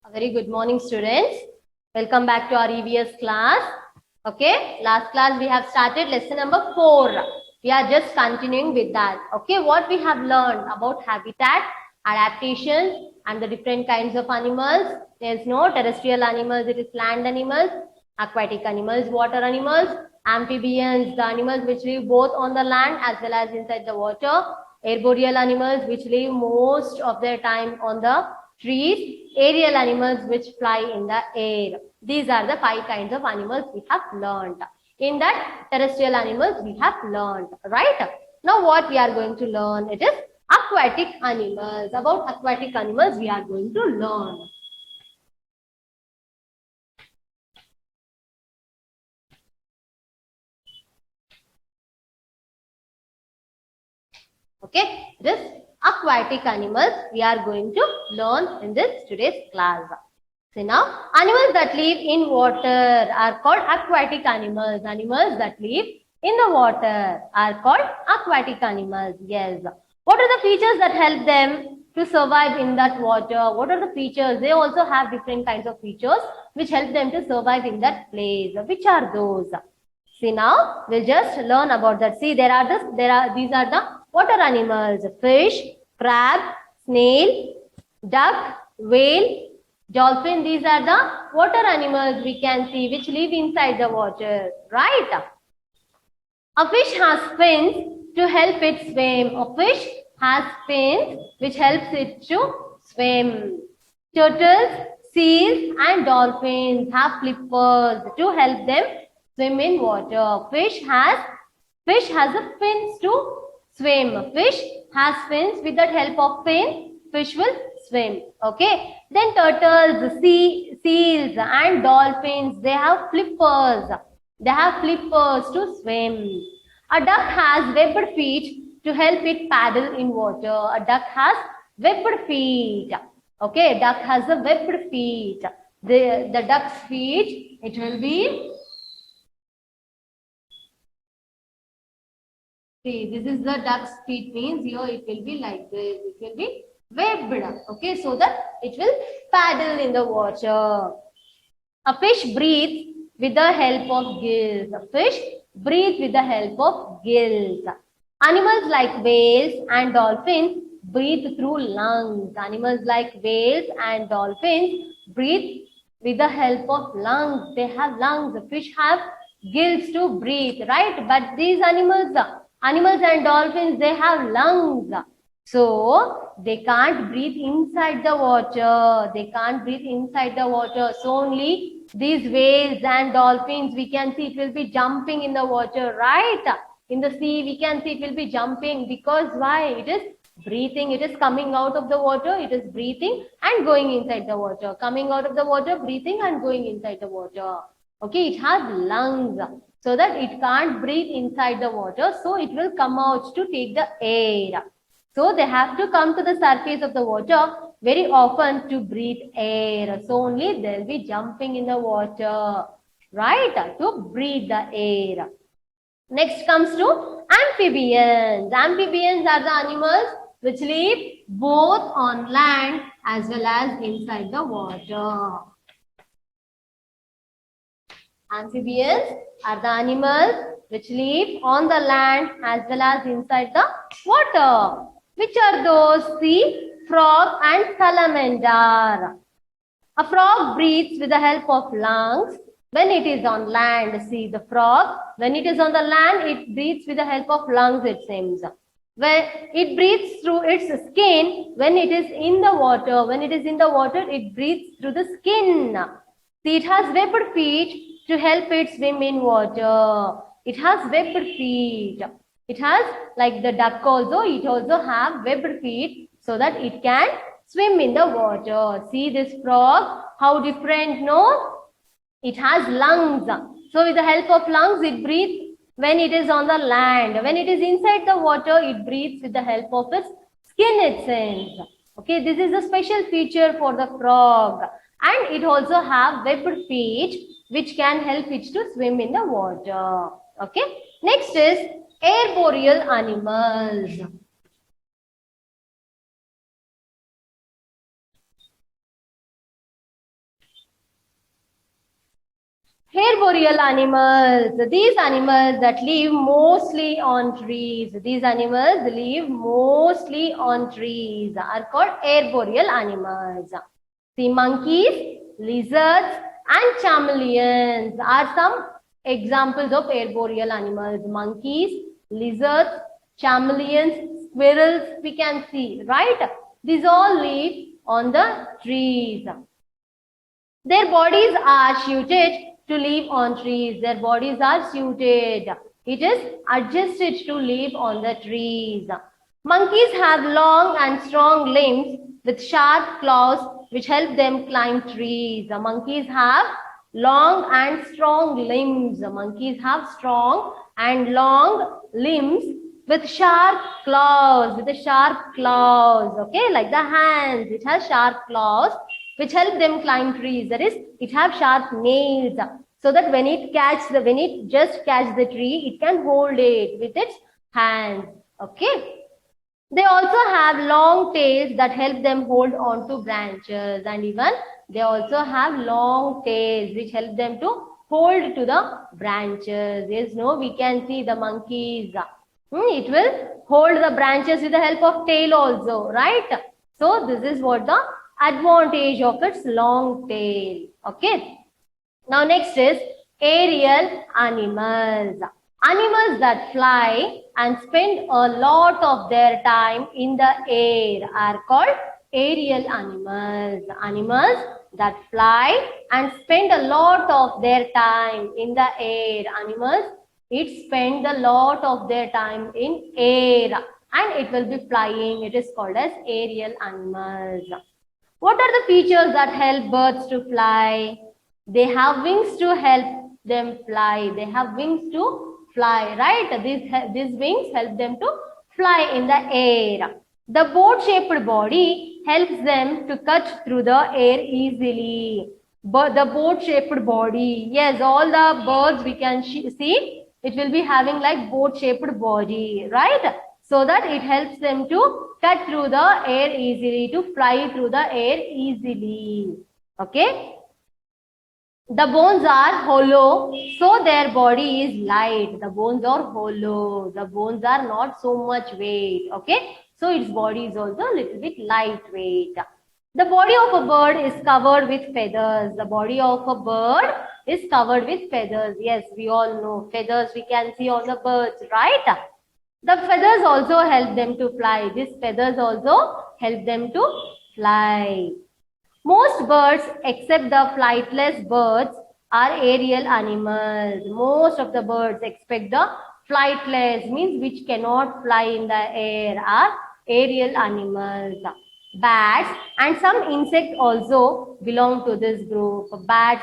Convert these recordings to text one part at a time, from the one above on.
A very good morning, students. Welcome back to our EVS class. Okay, last class we have started lesson number 4. We are just continuing with that. Okay, what we have learned about habitat, adaptation, and the different kinds of animals. There is no terrestrial animals, it is land animals, aquatic animals, water animals, amphibians, the animals which live both on the land as well as inside the water, arboreal animals which live most of their time on the trees, aerial animals which fly in the air. These are the 5 kinds of animals we have learned. In that, terrestrial animals we have learned, right? Now what we are going to learn, it is aquatic animals. About aquatic animals we are going to learn. Okay, this aquatic animals we are going to learn in this today's class. See now, animals that live in water are called aquatic animals. Animals that live in the water are called aquatic animals. Yes. What are the features that help them to survive in that water? What are the features? They also have different kinds of features which help them to survive in that place. Which are those? See now, we'll just learn about that. See, these are the water animals: fish, crab, snail, duck, whale, dolphin. These are the water animals we can see which live inside the water, right? A fish has fins to help it swim. A fish has fins which helps it to swim. Turtles, seals and dolphins have flippers to help them swim in water. Fish has a fins to swim. Fish has fins. With that help of fin, fish will swim. Okay. Then turtles, seals and dolphins, they have flippers. They have flippers to swim. A duck has webbed feet to help it paddle in water. A duck has webbed feet. Okay, duck has a webbed feet. The duck's feet, it will be, see, this is the duck's feet, means here it will be like this. It will be webbed. Okay, so that it will paddle in the water. A fish breathes with the help of gills. A fish breathes with the help of gills. Animals like whales and dolphins breathe through lungs. Animals like whales and dolphins breathe with the help of lungs. They have lungs. The fish have gills to breathe, right? But these animals and dolphins, they have lungs. So they can't breathe inside the water. They can't breathe inside the water. So only these whales and dolphins, we can see it will be jumping in the water, right? In the sea, we can see it will be jumping because why? It is breathing. It is coming out of the water. It is breathing and going inside the water. Coming out of the water, breathing and going inside the water. Okay, it has lungs so that it can't breathe inside the water. So it will come out to take the air. So they have to come to the surface of the water very often to breathe air. So only they'll be jumping in the water, right? To breathe the air. Next comes to amphibians. Amphibians are the animals which live both on land as well as inside the water. Amphibians are the animals which live on the land as well as inside the water. Which are those? See, frog and salamander. A frog breathes with the help of lungs when it is on land. See, the frog, when it is on the land, it breathes with the help of lungs, it seems. When it breathes through its skin, when it is in the water, it breathes through the skin. See, it has webbed feet to help it swim in water. It has webbed feet. It has, like the duck also, it also have webbed feet so that it can swim in the water. See this frog, how different, no? It has lungs. So with the help of lungs, it breathes when it is on the land. When it is inside the water, it breathes with the help of its skin, it seems. Okay, this is a special feature for the frog. And it also have webbed feet which can help it to swim in the water. Okay, next is arboreal animals. Herboreal animals. These animals that live mostly on trees. These animals live mostly on trees are called herboreal animals. See, monkeys, lizards, and chameleons are some examples of herboreal animals. Monkeys, lizards, chameleons, squirrels, we can see, right? These all live on the trees. Their bodies are suited to live on trees. Their bodies are suited. It is adjusted to live on the trees. Monkeys have long and strong limbs with sharp claws which help them climb trees. The monkeys have long and strong limbs. The monkeys have strong and long limbs with sharp claws, okay, like the hands. It has sharp claws which help them climb trees. That is, it have sharp nails, so that when it just catch the tree, it can hold it with its hands. Okay. They also have long tails that help them hold on to branches, and even they also have long tails which help them to hold to the branches. Yes, no, we can see the monkeys. It will hold the branches with the help of tail also, right? So this is what the advantage of its long tail. Okay. Now next is aerial animals. Animals that fly and spend a lot of their time in the air are called aerial animals. Animals that fly and spend a lot of their time in the air. Animals, it spend a lot of their time in air and it will be flying. It is called as aerial animals. What are the features that help birds to fly? They have wings to help them fly. They have wings to fly, right? These wings help them to fly in the air. The boat-shaped body helps them to cut through the air easily. But the boat-shaped body, yes, all the birds we can see, it will be having like boat-shaped body, right? So that it helps them to cut through the air easily, to fly through the air easily. Okay. The bones are hollow, so their body is light. The bones are hollow. The bones are not so much weight. Okay. So its body is also a little bit lightweight. The body of a bird is covered with feathers. The body of a bird is covered with feathers. Yes, we all know feathers we can see on the birds, right? The feathers also help them to fly. These feathers also help them to fly. Most birds except the flightless birds are aerial animals. Most of the birds except the flightless, means which cannot fly in the air, are aerial animals. Bats and some insects also belong to this group. Bat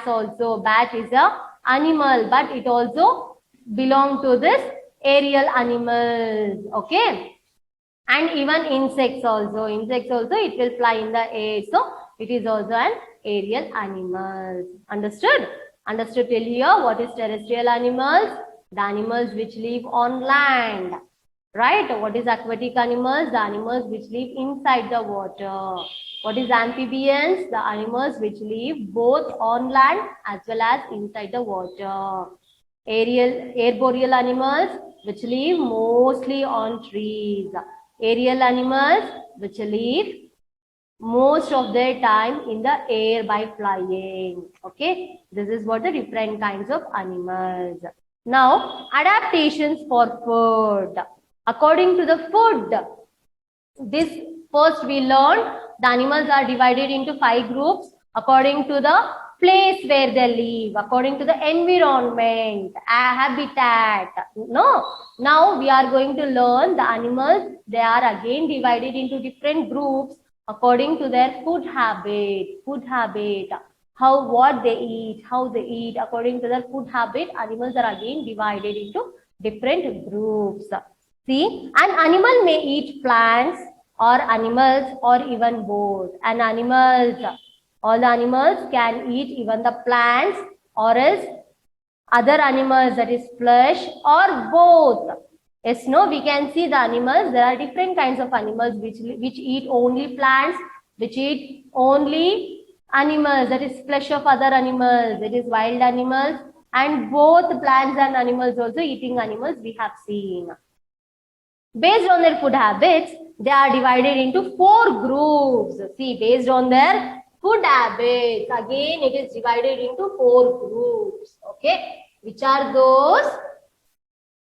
is a animal, but it also belong to this aerial animals. Okay. And even insects also it will fly in the air, so it is also an aerial animal. Understood till here? What is terrestrial animals? The animals which live on land, right? What is aquatic animals? The animals which live inside the water. What is amphibians? The animals which live both on land as well as inside the water. Arboreal animals which live mostly on trees. Aerial animals which live most of their time in the air by flying. Okay, this is what the different kinds of animals. Now, adaptations for food. According to the food, this first we learned the animals are divided into 5 groups according to the place where they live, according to the environment, habitat. No, now we are going to learn the animals. They are again divided into different groups according to their food habit, what they eat, how they eat. According to their food habit, animals are again divided into different groups. See, an animal may eat plants or animals or even both. All the animals can eat even the plants or else other animals, that is flesh, or both. Yes, no, we can see the animals. There are different kinds of animals which eat only plants, which eat only animals, that is flesh of other animals, that is wild animals, and both plants and animals also eating animals we have seen. Based on their food habits, they are divided into 4 groups. See, based on their food habits, again it is divided into 4 groups. Okay, which are those?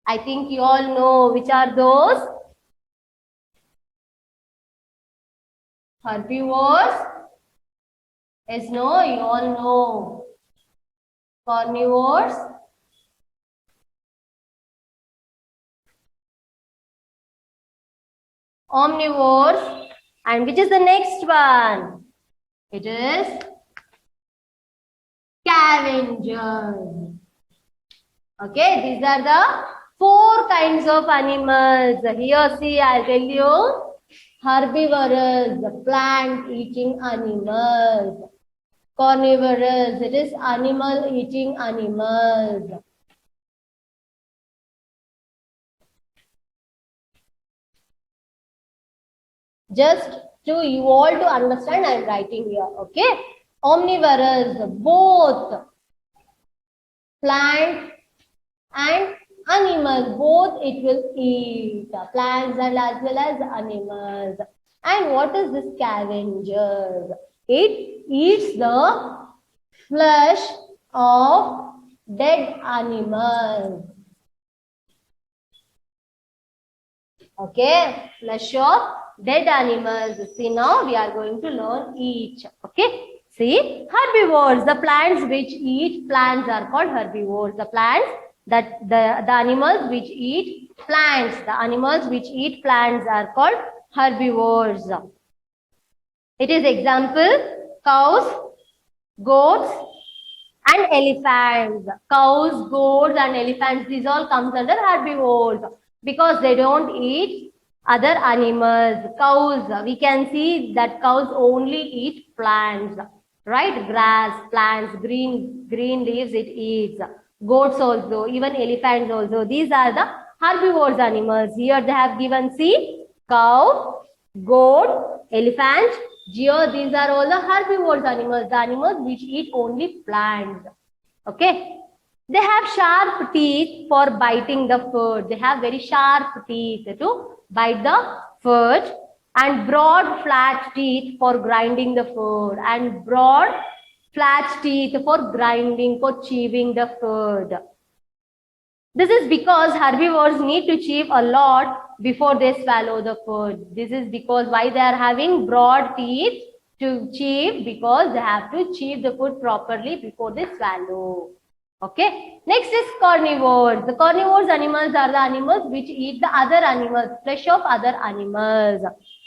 I think you all know which are those. Herbivores. Yes, no, you all know. Carnivores. Omnivores. And which is the next one? It is scavengers. Okay, these are the 4 kinds of animals. Here, see, I'll tell you. Herbivorous, the plant-eating animals. Carnivorous, it is animal-eating animals. Just to you all to understand, I am writing here. Okay. Omnivorous, both plant and animals, both it will eat, plants and as well as animals. And what is the scavengers? It eats the flesh of dead animals. Okay, flesh of dead animals. See, now we are going to learn each. Okay, see, herbivores, the plants which eat plants are called herbivores. The plants that the animals which eat plants, the animals which eat plants are called herbivores. It is example, cows, goats and elephants. Cows, goats and elephants, these all comes under herbivores because they don't eat other animals. Cows, we can see that cows only eat plants, right? Grass, plants, green leaves it eats. Goats also, even elephants also. These are the herbivores animals. Here they have given, see, cow, goat, elephant, deer. These are all the herbivores animals, the animals which eat only plants. Okay. They have sharp teeth for biting the food. They have very sharp teeth to bite the food and broad flat teeth for grinding the food and broad flat teeth for grinding, for chewing the food. This is because herbivores need to chew a lot before they swallow the food. This is because why they are having broad teeth to chew, because they have to chew the food properly before they swallow. Okay. Next is carnivores. The carnivores animals are the animals which eat the other animals, flesh of other animals.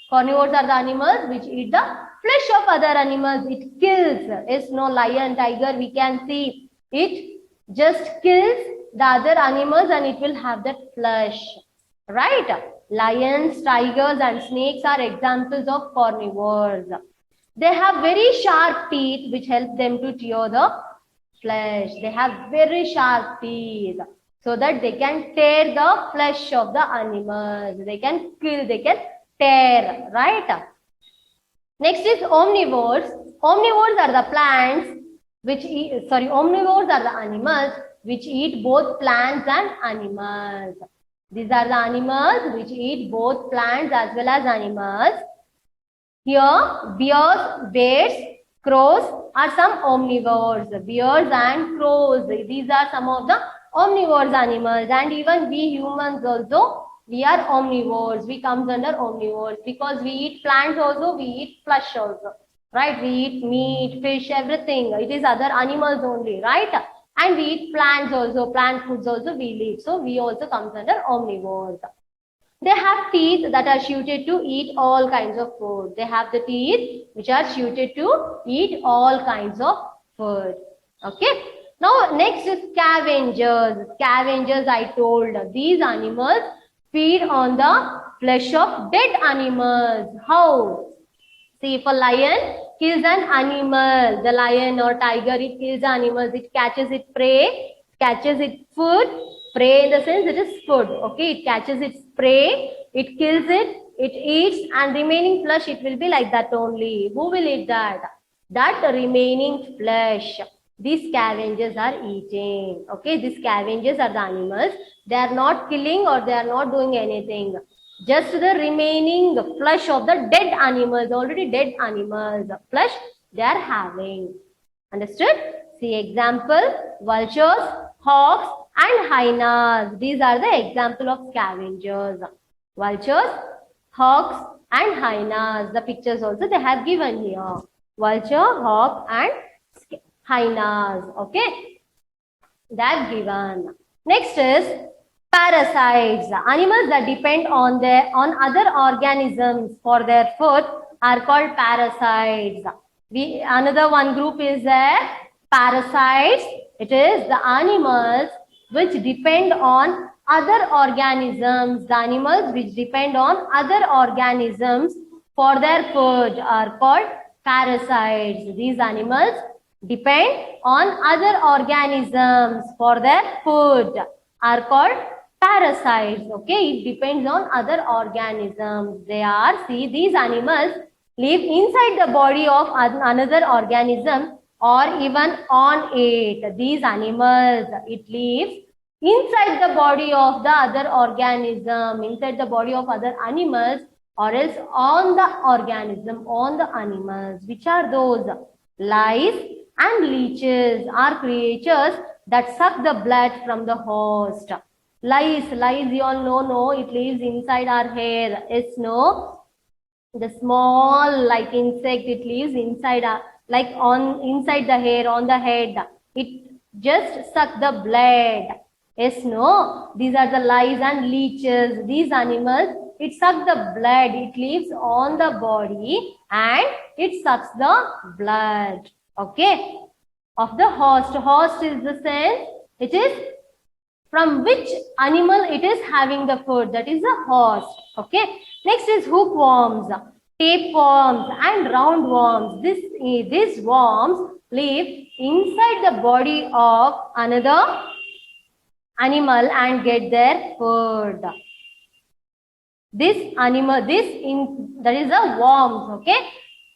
Carnivores are the animals which eat the flesh of other animals. It kills. It's no lion, tiger. We can see it just kills the other animals and it will have that flesh. Right? Lions, tigers and snakes are examples of carnivores. They have very sharp teeth which help them to tear the flesh. They have very sharp teeth so that they can tear the flesh of the animals. They can kill, they can tear, right? Next is omnivores. Omnivores are the plants which eat, omnivores are the animals which eat both plants and animals. These are the animals which eat both plants as well as animals. Here, bears, crows are some omnivores. Bears and crows, these are some of the omnivores animals. And even we humans also, we are omnivores. We comes under omnivores because we eat plants also, we eat flesh also. Right? We eat meat, fish, everything. It is other animals only, right? And we eat plants also, plant foods also we eat. So we also comes under omnivores. They have teeth that are suited to eat all kinds of food. They have the teeth which are suited to eat all kinds of food. Okay. Now next is scavengers. Scavengers, I told, these animals feed on the flesh of dead animals. How? See, if a lion kills an animal, the lion or tiger, it kills animals, it catches its prey, catches its food. Prey in the sense it is food. Okay, it catches its prey, it kills it, it eats, and remaining flesh, it will be like that only. Who will eat that? That remaining flesh. These scavengers are eating. Okay, these scavengers are the animals. They are not killing or they are not doing anything. Just the remaining flesh of the dead animals, already dead animals, flesh they are having. Understood? See example, vultures, hawks and hyenas. These are the example of scavengers. Vultures, hawks and hyenas. The pictures also they have given here. Vulture, hawk and hyenas. Okay, they have given. Next is parasites. Animals that depend on other organisms for their food are called parasites. Another one group is parasites. It is the animals which depend on other organisms. The animals which depend on other organisms for their food are called parasites. These animals depend on other organisms for their food are called parasites. Okay, it depends on other organisms. See, these animals live inside the body of another organism or even on it. These animals, it lives inside the body of the other organism, inside the body of other animals or else on the organism, on the animals. Which are those? Lice and leeches are creatures that suck the blood from the host. Lice you all know, no, it lives inside our hair. Yes, no, the small like insect, it lives inside inside the hair, on the head. It just suck the blood. Yes, no, these are the lice and leeches. These animals, it sucks the blood. It lives on the body and it sucks the blood. Okay, of the host. Host is the sense, it is from which animal it is having the food, that is the host. Okay, next is hookworms, tapeworms and roundworms. These worms live inside the body of another animal and get their food. That is the worms. Okay,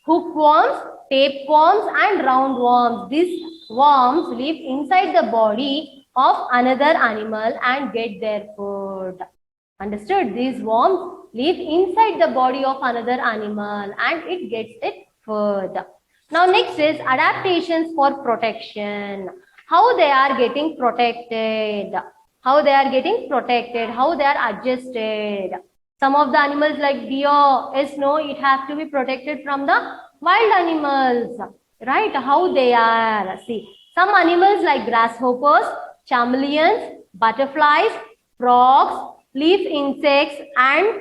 hookworms, tapeworms and roundworms. These worms live inside the body of another animal and get their food. Understood? These worms live inside the body of another animal and it gets its food. Now next is adaptations for protection. How they are getting protected. How they are getting protected. How they are adjusted. Some of the animals like deer, yes, no, it has to be protected from the wild animals. Right? How they are. See, some animals like grasshoppers, chameleons, butterflies, frogs, leaf insects and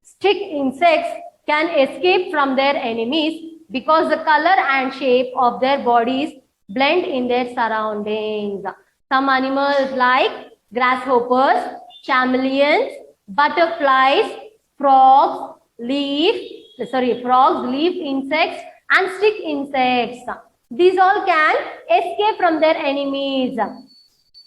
stick insects can escape from their enemies because the color and shape of their bodies blend in their surroundings. Some animals like grasshoppers, chameleons, butterflies, frogs, leaf insects and stick insects. These all can escape from their enemies.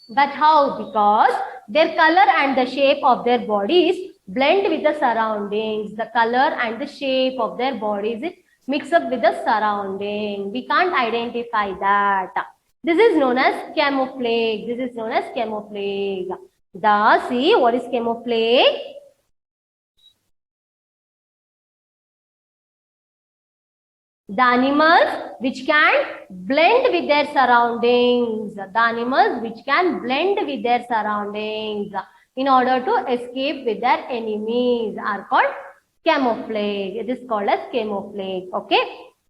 But how? Because their color and the shape of their bodies blend with the surroundings. The color and the shape of their bodies, it mix up with the surrounding. We can't identify that. This is known as camouflage. This is known as camouflage. See, what is camouflage? The animals which can blend with their surroundings. The animals which can blend with their surroundings in order to escape with their enemies are called camouflage. It is called as camouflage. Okay.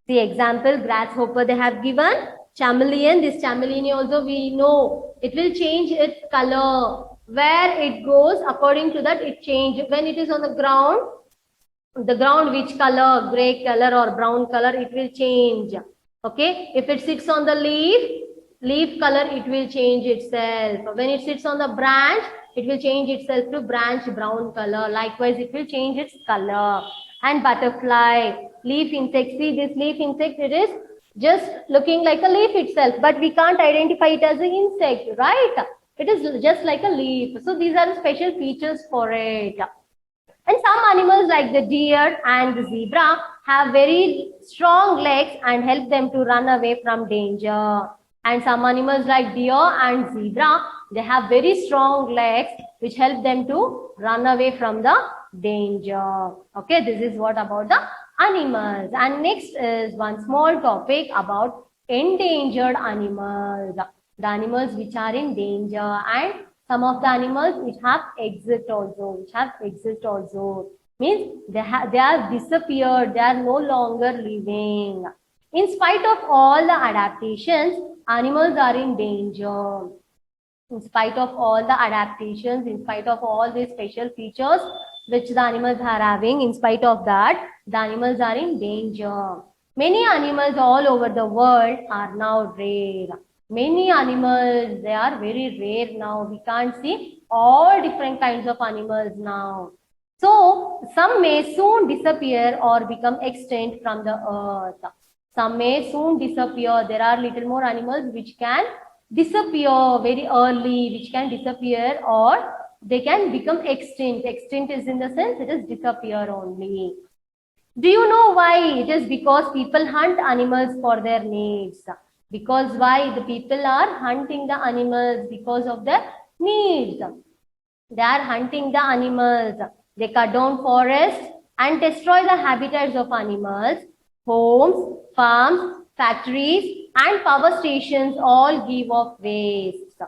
The example, grasshopper they have given. Chameleon, this chameleon also we know it will change its color. Where it goes, according to that it changes. When it is on the ground which color, gray color or brown color, it will change. Okay, if it sits on the leaf color, it will change itself. When it sits on the branch, it will change itself to branch brown color. Likewise, it will change its color. And butterfly, leaf insect. See, this leaf insect, it is just looking like a leaf itself, but we can't identify it as an insect, right? It is just like a leaf. So these are special features for it. And some animals like the deer and the zebra have very strong legs and help them to run away from danger. And some animals like deer and zebra, they have very strong legs which help them to run away from the danger. Okay, this is what about the animals. And next is one small topic about endangered animals. The animals which are in danger, and some of the animals which have exit also, means they are disappeared, they are no longer living. In spite of all the adaptations, animals are in danger. In spite of all the adaptations, in spite of all these special features which the animals are having, in spite of that, the animals are in danger. Many animals all over the world are now rare. Many animals, they are very rare now. We can't see all different kinds of animals now. So, some may soon disappear or become extinct from the earth. Some may soon disappear. There are little more animals which can disappear very early, which can disappear, or they can become extinct. Extinct is in the sense it is disappear only. Do you know why? It is because people hunt animals for their needs. Because why? The people are hunting the animals because of their needs. They are hunting the animals. They cut down forests and destroy the habitats of animals. Homes, farms, factories, and power stations all give off waste.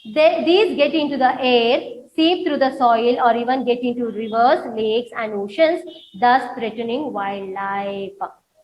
These get into the air, seep through the soil, or even get into rivers, lakes, and oceans, thus threatening wildlife.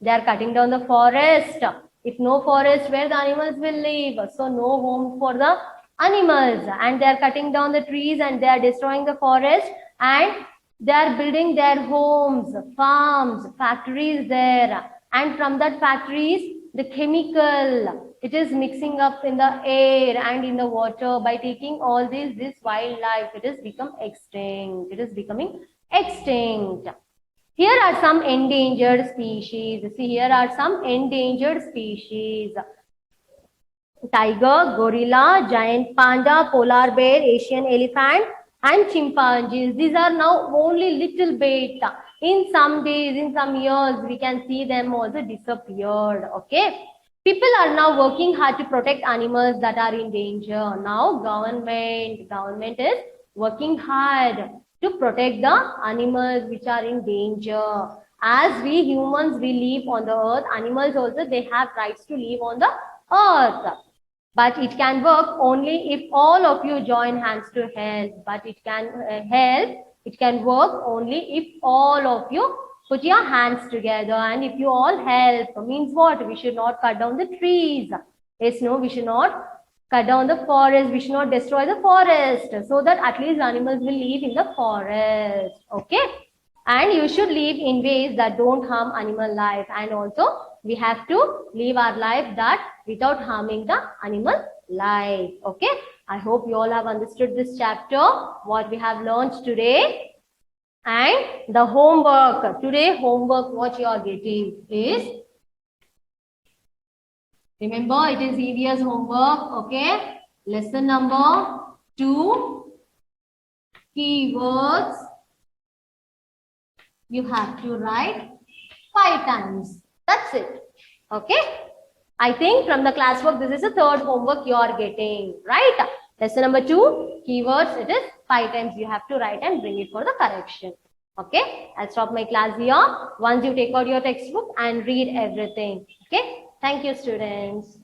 They are cutting down the forest. If no forest, where the animals will live? So no home for the animals. And they are cutting down the trees and they are destroying the forest, and they are building their homes, farms, factories there. And from that factories, the chemical, it is mixing up in the air and in the water. By taking all this wildlife, it has become extinct. It is becoming extinct. Here are some endangered species. See, here are some endangered species. Tiger, gorilla, giant panda, polar bear, Asian elephant, and chimpanzees. These are now only little bit. In some days, in some years, we can see them also disappeared. Okay. People are now working hard to protect animals that are in danger. Now government is working hard to protect the animals which are in danger. As we humans, we live on the earth, animals also, they have rights to live on the earth. But it can work only if all of you join hands to help. But it can it can work only if all of you put your hands together. And if you all help, means what? We should not cut down the trees. Yes, no, we should not cut down the forest. We should not destroy the forest, so that at least animals will live in the forest. Okay. And you should live in ways that don't harm animal life. And also we have to live our life that without harming the animal life. Okay. I hope you all have understood this chapter, what we have learned today. And the homework, today homework what you are getting is, remember it is EVS homework. Okay. Lesson number 2, keywords. You have to write 5 times. That's it. Okay. I think from the classwork, this is the 3rd homework you are getting. Right. Lesson number 2, keywords. It is 5 times you have to write and bring it for the correction. Okay. I'll stop my class here. Once you take out your textbook and read everything. Okay. Thank you, students.